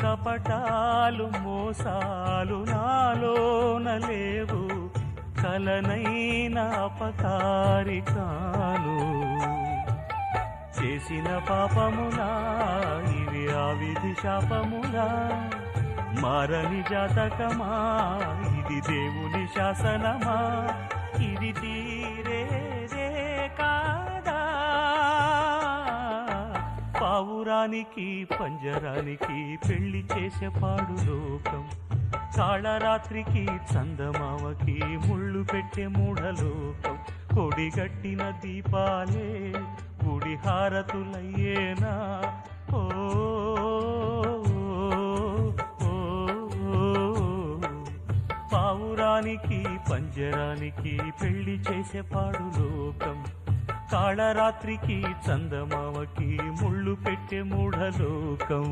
కపటాలు మోసాలు నాలోన లేవు, కలనైన అపకారి కాను. చేసిన పాపములా ఇవి ఆ విధి శాపములా, మారని జాతకమా ఇది దేవుని శాసనమా, ఇది తీరేదే కాదా. పావురానికి పంజరానికి పెళ్లి చేసే పాడు లోకం, కాళరాత్రికి చందమామకి ముళ్ళు పెట్టే మూఢలోకం. కొడిగట్టిన దీపాలే గుడి హారతులయ్యేనా. ఓ పావురానికి పంజరానికి పెళ్లి చేసే పాడు లోకం, కాళరాత్రికి చందమామకి ముళ్ళు పెట్టే మూఢలోకం.